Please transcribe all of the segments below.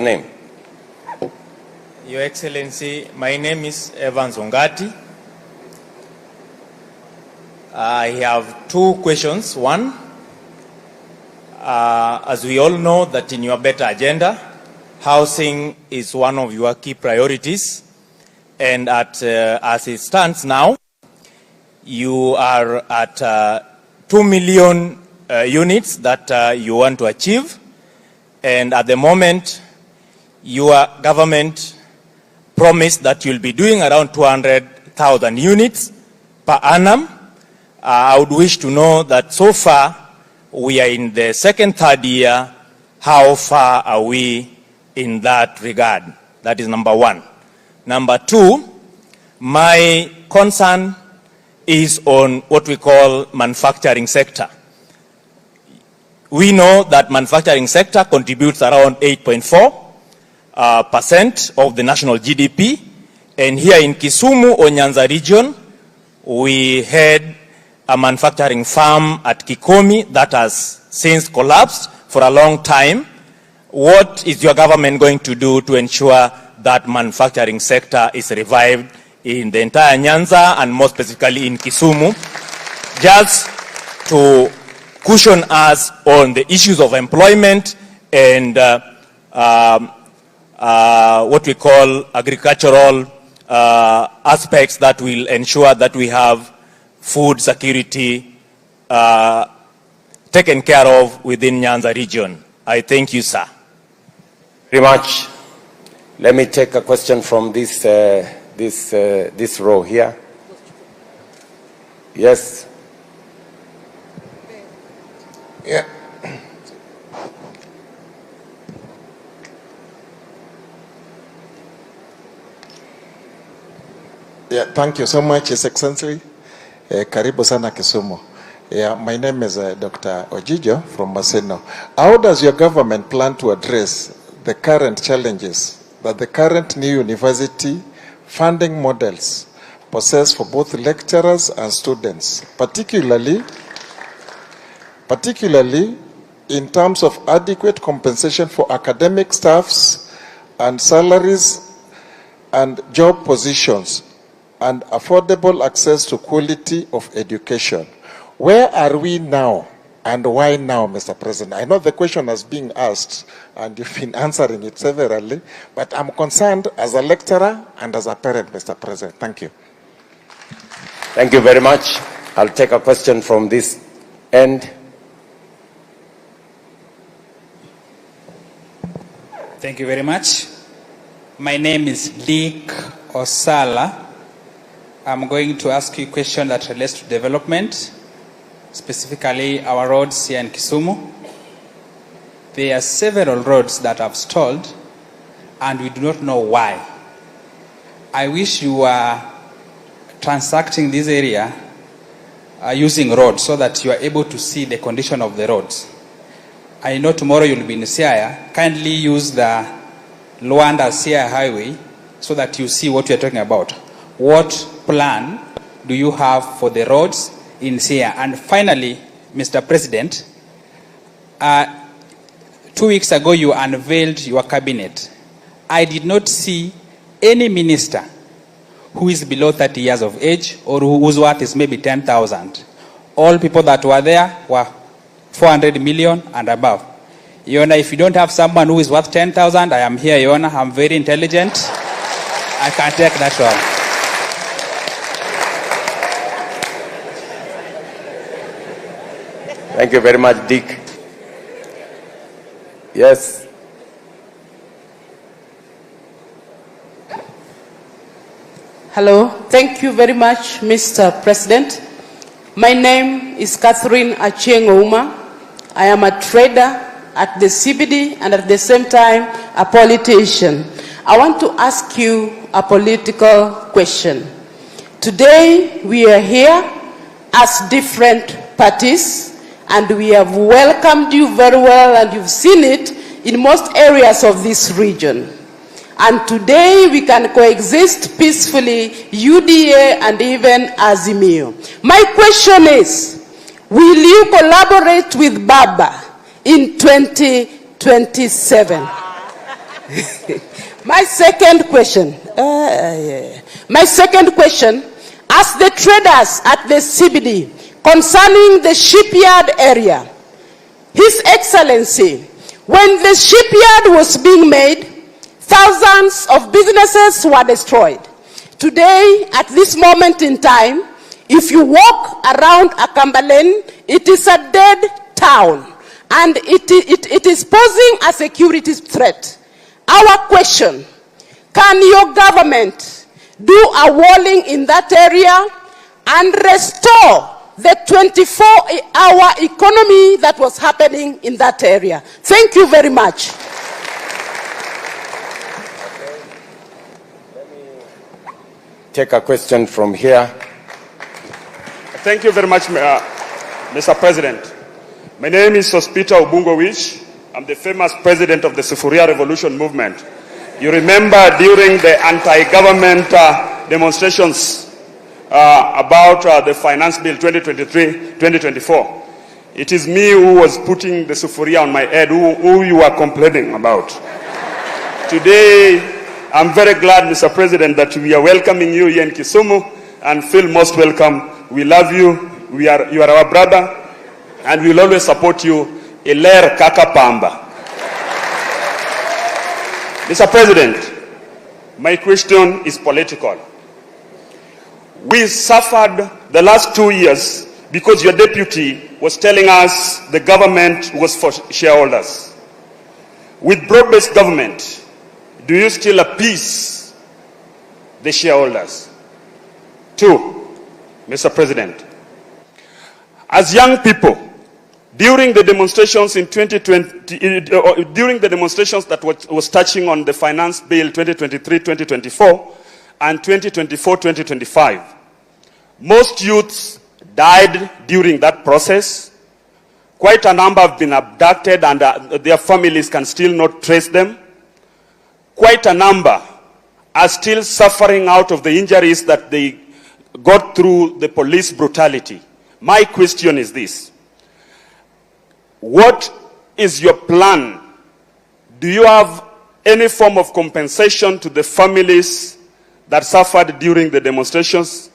Name. Your Excellency, my name is Evans Ongati. I have two questions. One, as we all know that in your better agenda, housing is one of your key priorities. And as it stands now, you are at 2 million units that you want to achieve. And at the moment, your government promised that you'll be doing around 200,000 units per annum. I would wish to know that so far we are in the second, third year. How far are we in that regard? That is number one. Number two, my concern is on what we call manufacturing sector. We know that manufacturing sector contributes around 8.4% of the national GDP. And here in Kisumu or Nyanza region, we had a manufacturing farm at Kikomi that has since collapsed for a long time. What is your government going to do to ensure that manufacturing sector is revived in the entire Nyanza and more specifically in Kisumu, just to cushion us on the issues of employment and what we call agricultural aspects that will ensure that we have food security taken care of within Nyanza region? I thank you, sir. Very much. Let me take a question from this row here. Yes. Yeah. Yeah, thank you so much, His Excellency. Karibu sana Kisumu. Yeah, my name is Dr. Ojijo from Maseno. How does your government plan to address the current challenges that the current new university funding models possess for both lecturers and students, particularly in terms of adequate compensation for academic staffs and salaries and job positions and affordable access to quality of education? Where are we now and why now, Mr. President? I know the question has been asked and you've been answering it severally, but I'm concerned as a lecturer and as a parent, Mr. President. Thank you. Thank you very much. I'll take a question from this end. Thank you very much. My name is Dick Osala. I'm going to ask you a question that relates to development, specifically our roads here in Kisumu. There are several roads that have stalled and we do not know why. I wish you were transacting this area using roads so that you are able to see the condition of the roads. I know tomorrow you'll be in Siaya. Kindly use the Luanda-Siaya highway so that you see what we are talking about. What plan do you have for the roads in Siaya? And finally, Mr. President, 2 weeks ago you unveiled your cabinet. I did not see any minister who is below 30 years of age or whose worth is maybe 10,000. All people that were there were 400 million and above. Your Honor, if you don't have someone who is worth 10,000, I am here, Your Honor. I'm very intelligent. I can take that one. Thank you very much, Dick. Yes. Hello. Thank you very much, Mr. President. My name is Catherine Achieng Ouma. I am a trader at the CBD and at the same time a politician. I want to ask you a political question. Today we are here as different parties and we have welcomed you very well and you've seen it in most areas of this region. And today we can coexist peacefully, UDA and even Azimio. My question is, will you collaborate with Baba in 2027? My second question, as the traders at the CBD concerning the shipyard area, His Excellency, when the shipyard was being made, thousands of businesses were destroyed. Today, at this moment in time, if you walk around Akambalene, it is a dead town, and it is posing a security threat. Our question, can your government do a walling in that area and restore the 24-hour economy that was happening in that area? Thank you very much. Take a question from here. Thank you very much, Mr. President. My name is Sospita Obungo-Wish. I'm the famous president of the Sufuria Revolution movement. You remember during the anti-government demonstrations about the Finance Bill 2023-2024, it is me who was putting the Sufuria on my head, who you are complaining about. Today, I'm very glad, Mr. President, that we are welcoming you here in Kisumu, and feel most welcome. We love you. You are our brother, and we will always support you. Iler kaka pamba. Mr. President, my question is political. We suffered the last 2 years because your deputy was telling us the government was for shareholders. With broad-based government, do you still appease the shareholders? 2, Mr. President, as young people, during the demonstrations in 2020, during the demonstrations that was touching on the Finance Bill 2023-2024 and 2024-2025, most youths died during that process. Quite a number have been abducted, and their families can still not trace them. Quite a number are still suffering out of the injuries that they got through the police brutality. My question is this: what is your plan? Do you have any form of compensation to the families that suffered during the demonstrations?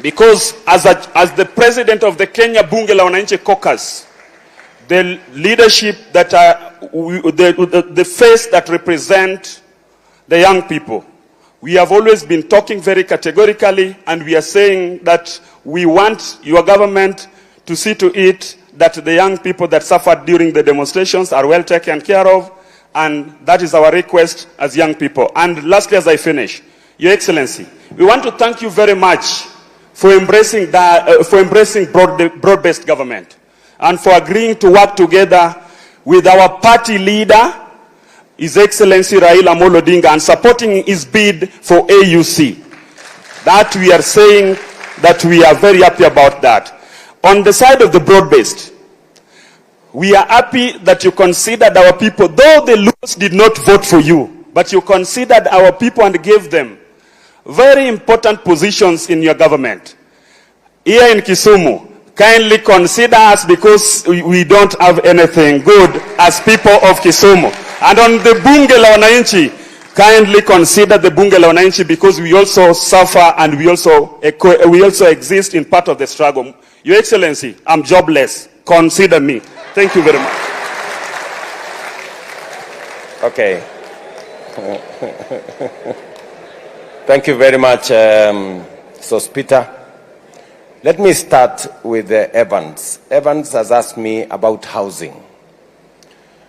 Because as the president of the Kenya Bunge la Wananchi Caucus, the leadership that the face that represent the young people, we have always been talking very categorically, and we are saying that we want your government to see to it that the young people that suffered during the demonstrations are well taken care of, and that is our request as young people. And lastly, as I finish, Your Excellency, we want to thank you very much for embracing broad-based government, and for agreeing to work together with our party leader, His Excellency Raila Odinga, and supporting his bid for AUC. That we are saying that we are very happy about that. On the side of the broad-based, we are happy that you considered our people, though the Luos did not vote for you, but you considered our people and gave them very important positions in your government. Here in Kisumu, kindly consider us, because we don't have anything good as people of Kisumu. And on the Bunge la Wananchi, kindly consider the Bunge la Wananchi, because we also suffer and we also exist in part of the struggle. Your Excellency, I'm jobless. Consider me. Thank you very much. Okay. Thank you very much, Sospita. Let me start with Evans. Evans has asked me about housing.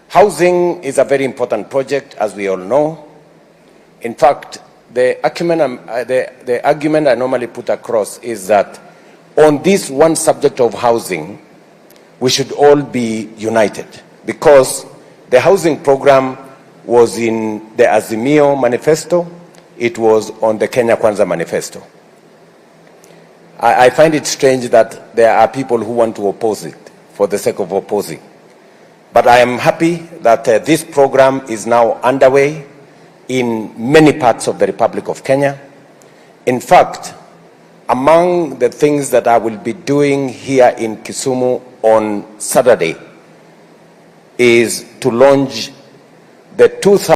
Housing is a very important project, as we all know. In fact, the argument I normally put across is that on this one subject of housing, we should all be united, because the housing program was in the Azimio manifesto. It was on the Kenya Kwanza manifesto. I find it strange that there are people who want to oppose it for the sake of opposing. But I am happy that this program is now underway in many parts of the Republic of Kenya. In fact, among the things that I will be doing here in Kisumu on Saturday is to launch the 2000